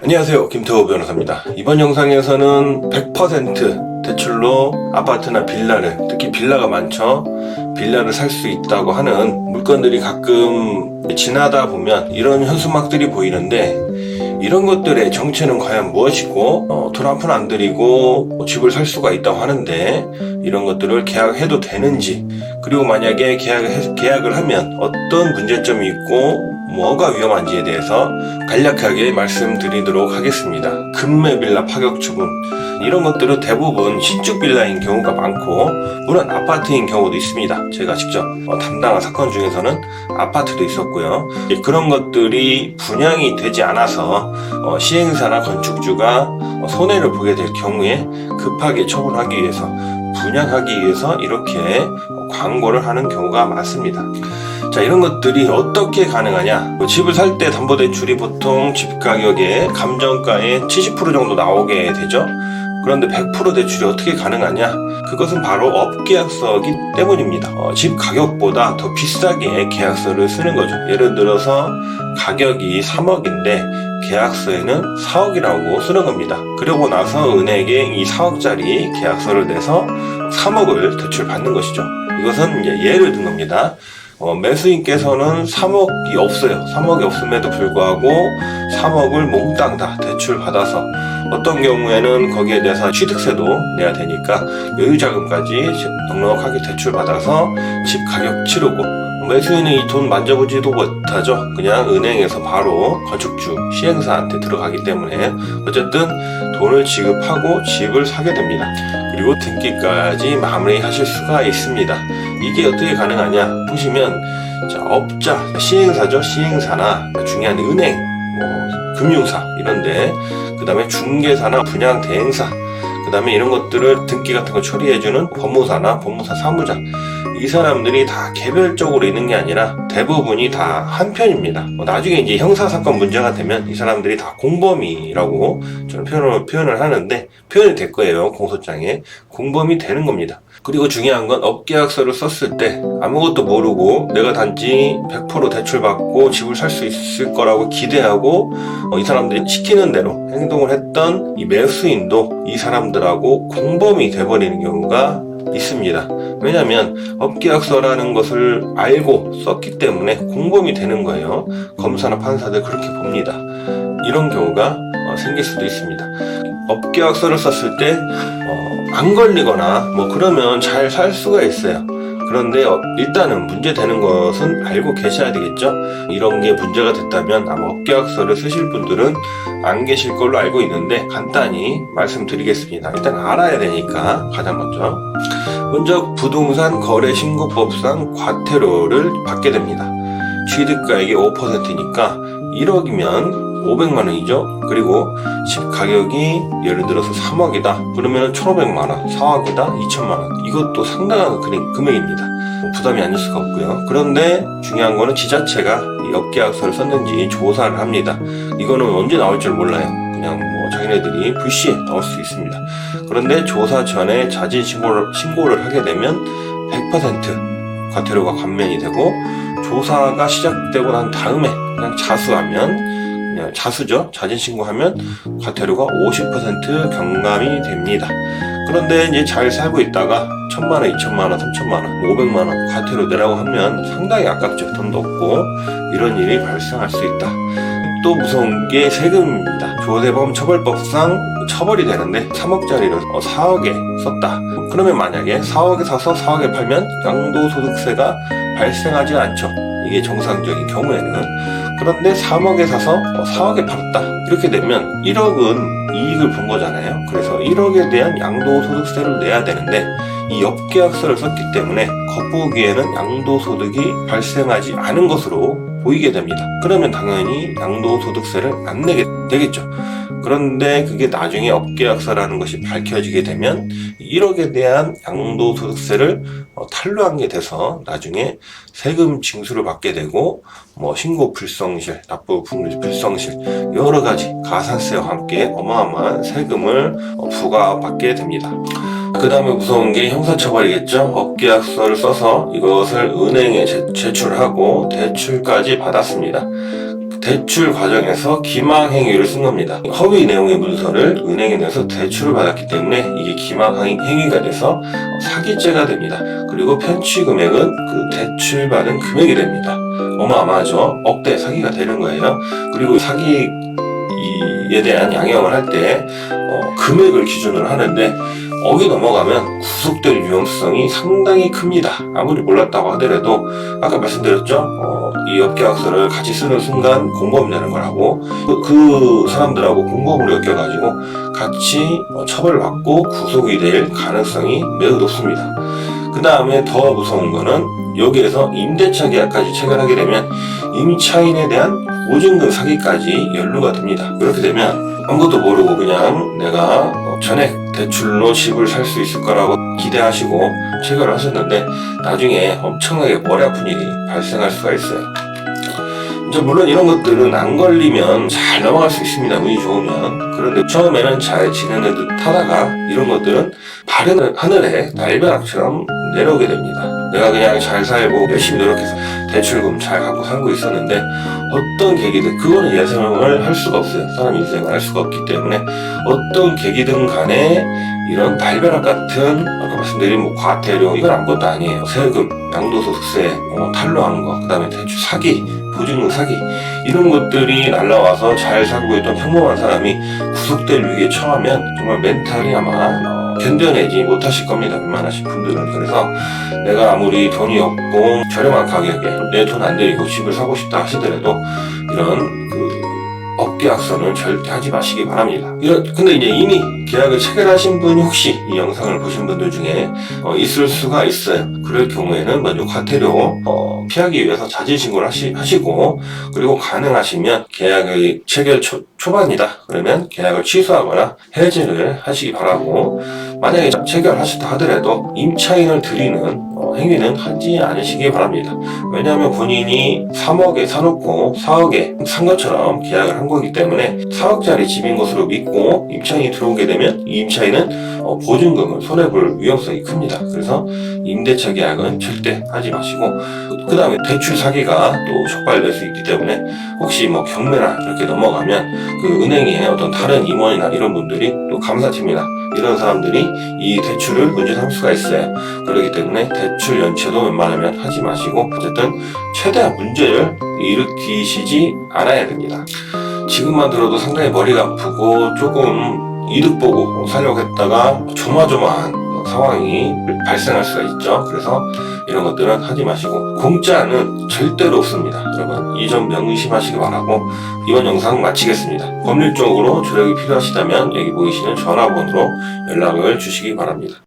안녕하세요, 김태호 변호사입니다. 이번 영상에서는 100% 대출로 아파트나 빌라를, 특히 빌라가 많죠, 빌라를 살 수 있다고 하는 물건들이 가끔 지나다 보면 이런 현수막들이 보이는데, 이런 것들의 정체는 과연 무엇이고, 돈 한 푼 안 들이고 집을 살 수가 있다고 하는데 이런 것들을 계약해도 되는지, 그리고 만약에 계약을 하면 어떤 문제점이 있고 뭐가 위험한지에 대해서 간략하게 말씀드리도록 하겠습니다. 금매 빌라 파격 처분, 이런 것들은 대부분 신축 빌라인 경우가 많고, 물론 아파트인 경우도 있습니다. 제가 직접 담당한 사건 중에서는 아파트도 있었고요. 그런 것들이 분양이 되지 않아서 시행사나 건축주가 손해를 보게 될 경우에 급하게 처분하기 위해서, 분양하기 위해서 이렇게 광고를 하는 경우가 많습니다. 자, 이런 것들이 어떻게 가능하냐? 집을 살 때 담보대출이 보통 집 가격의 감정가의 70% 정도 나오게 되죠. 그런데 100% 대출이 어떻게 가능하냐? 그것은 바로 업계약서이기 때문입니다. 집 가격보다 더 비싸게 계약서를 쓰는 거죠. 예를 들어서 가격이 3억인데 계약서에는 4억이라고 쓰는 겁니다. 그러고 나서 은행에 이 4억짜리 계약서를 내서 3억을 대출받는 것이죠. 이것은 이제 예를 든 겁니다. 매수인께서는 3억이 없어요. 3억이 없음에도 불구하고 3억을 몽땅 다 대출받아서, 어떤 경우에는 거기에 대해서 취득세도 내야 되니까 여유자금까지 넉넉하게 대출받아서 집 가격 치르고, 매수인은 이 돈 만져보지도 못하죠. 그냥 은행에서 바로 건축주, 시행사한테 들어가기 때문에 어쨌든 돈을 지급하고 집을 사게 됩니다. 그리고 등기까지 마무리하실 수가 있습니다. 이게 어떻게 가능하냐 보시면, 자, 업자, 시행사죠. 시행사나 중요한 은행, 금융사 이런데, 그 다음에 중개사나 분양 대행사, 그 다음에 이런 것들을 등기 같은 거 처리해주는 법무사나 법무사 사무장, 이 사람들이 다 개별적으로 있는 게 아니라 대부분이 다 한 편입니다. 나중에 이제 형사사건 문제가 되면 이 사람들이 다 공범이라고 저는 표현을 하는데, 표현이 될 거예요. 공소장에 공범이 되는 겁니다. 그리고 중요한 건 업계약서를 썼을 때 아무것도 모르고 내가 단지 100% 대출받고 집을 살 수 있을 거라고 기대하고 이 사람들이 시키는 대로 행동을 했던 이 매수인도 이 사람들하고 공범이 돼버리는 경우가 있습니다. 왜냐하면 업계약서라는 것을 알고 썼기 때문에 공범이 되는 거예요. 검사나 판사들 그렇게 봅니다. 이런 경우가 생길 수도 있습니다. 업계약서를 썼을 때 안 걸리거나 그러면 잘 살 수가 있어요. 그런데 일단은 문제되는 것은 알고 계셔야 되겠죠. 이런 게 문제가 됐다면 아마 업계약서를 쓰실 분들은 안 계실 걸로 알고 있는데, 간단히 말씀드리겠습니다. 일단 알아야 되니까. 가장 먼저 부동산 거래신고법상 과태료를 받게 됩니다. 취득가액이 5%니까 1억이면 500만 원이죠. 그리고 집 가격이 예를 들어서 3억이다. 그러면 1,500만 원, 4억이다, 2천만 원. 이것도 상당한 금액입니다. 부담이 아닐 수가 없고요. 그런데 중요한 거는 지자체가 이 업계약서를 썼는지 조사를 합니다. 이거는 언제 나올 줄 몰라요. 그냥 자기네들이 불시에 나올 수 있습니다. 그런데 조사 전에 자진 신고를 하게 되면 100% 과태료가 감면이 되고, 조사가 시작되고 난 다음에 그냥 자수죠. 자진 신고하면 과태료가 50% 경감이 됩니다. 그런데 이제 잘 살고 있다가 1,000만 원, 2천만 원, 3천만 원, 500만 원 과태료 내라고 하면 상당히 아깝죠. 돈도 없고. 이런 일이 발생할 수 있다. 또 무서운 게 세금입니다. 조세범 처벌법상 처벌이 되는데 3억짜리를 4억에 썼다. 그러면 만약에 4억에 사서 4억에 팔면 양도소득세가 발생하지 않죠. 이게 정상적인 경우에는. 그런데 3억에 사서 4억에 팔았다. 이렇게 되면 1억은 이익을 본 거잖아요. 그래서 1억에 대한 양도소득세를 내야 되는데, 이 업계약서를 썼기 때문에 겉보기에는 양도소득이 발생하지 않은 것으로 보이게 됩니다. 그러면 당연히 양도소득세를 안 내게 되겠죠. 그런데 그게 나중에 업계약서라는 것이 밝혀지게 되면 1억에 대한 양도소득세를 탈루한 게 돼서 나중에 세금 징수를 받게 되고, 신고 불성실, 납부 불성실, 여러 가지 가산세와 함께 어마어마한 세금을 부과받게 됩니다. 그 다음에 무서운 게 형사처벌이겠죠. 업계약서를 써서 이것을 은행에 제출하고 대출까지 받았습니다. 대출 과정에서 기망 행위를 쓴 겁니다. 허위 내용의 문서를 은행에 내서 대출을 받았기 때문에 이게 기망 행위가 돼서 사기죄가 됩니다. 그리고 편취 금액은 그 대출 받은 금액이 됩니다. 어마어마하죠. 억대 사기가 되는 거예요. 그리고 사기에 대한 양형을 할 때 금액을 기준으로 하는데 억이 넘어가면 구속될 위험성이 상당히 큽니다. 아무리 몰랐다고 하더라도 아까 말씀드렸죠. 이 업계약서를 같이 쓰는 순간 공범이 되는 거라고 그 사람들하고 공범으로 엮여가지고 같이 처벌을 받고 구속이 될 가능성이 매우 높습니다. 그 다음에 더 무서운 거는 여기에서 임대차 계약까지 체결하게 되면 임차인에 대한 보증금 사기까지 연루가 됩니다. 그렇게 되면 아무것도 모르고 그냥 내가 전액 대출로 집을 살 수 있을 거라고 기대하시고 체결을 하셨는데 나중에 엄청나게 머리 아픈 일이 발생할 수가 있어요. 이제 물론 이런 것들은 안 걸리면 잘 넘어갈 수 있습니다. 운이 좋으면. 그런데 처음에는 잘 지내는 듯 하다가 이런 것들은 마른 하늘에 날벼락처럼 내려오게 됩니다. 내가 그냥 잘 살고 열심히 노력해서 대출금 잘 갖고 살고 있었는데 어떤 계기든 그거는 예상을 할 수가 없어요. 사람 인생을 할 수가 없기 때문에 어떤 계기든 간에 이런 날벼락 같은 아까 말씀드린 뭐 과태료 이건 아무것도 아니에요. 세금, 양도소득세, 탈루하는 거, 그 다음에 대출 사기, 보증금 사기 이런 것들이 날라와서 잘 살고 있던 평범한 사람이 구속될 위기에 처하면 정말 멘탈이 아마 견뎌내지 못하실 겁니다. 웬만하신 분들은. 그래서 내가 아무리 돈이 없고 저렴한 가격에 내 돈 안 들이고 집을 사고 싶다 하시더라도 이런 업계약서는 절대 하지 마시기 바랍니다. 근데 이제 이미 계약을 체결하신 분이 혹시 이 영상을 보신 분들 중에 있을 수가 있어요. 그럴 경우에는 먼저 과태료 피하기 위해서 자진신고를 하시고 그리고 가능하시면 계약의 체결 초반이다. 그러면 계약을 취소하거나 해지를 하시기 바라고 만약에 체결하셨다 하더라도 임차인을 들이는 행위는 하지 않으시기 바랍니다. 왜냐하면 본인이 3억에 사놓고 4억에 산 것처럼 계약을 한 거기 때문에 4억짜리 집인 것으로 믿고 임차인이 들어오게 되면 이 임차인은 보증금을 손해볼 위험성이 큽니다. 그래서 임대차 계약은 절대 하지 마시고 그 다음에 대출 사기가 또 촉발될 수 있기 때문에 혹시 뭐 경매나 이렇게 넘어가면 그 은행의 어떤 다른 임원이나 이런 분들이 또 감사팀이나 이런 사람들이 이 대출을 문제 삼을 수가 있어요. 그렇기 때문에 대출 연체도 웬만하면 하지 마시고 어쨌든 최대한 문제를 일으키시지 않아야 됩니다. 지금만 들어도 상당히 머리가 아프고 조금 이득 보고 살려고 했다가 조마조마한 상황이 발생할 수가 있죠. 그래서 이런 것들은 하지 마시고 공짜는 절대로 없습니다. 여러분 이 점 명심하시기 바라고 이번 영상 마치겠습니다. 법률적으로 조력이 필요하시다면 여기 보이시는 전화번호로 연락을 주시기 바랍니다.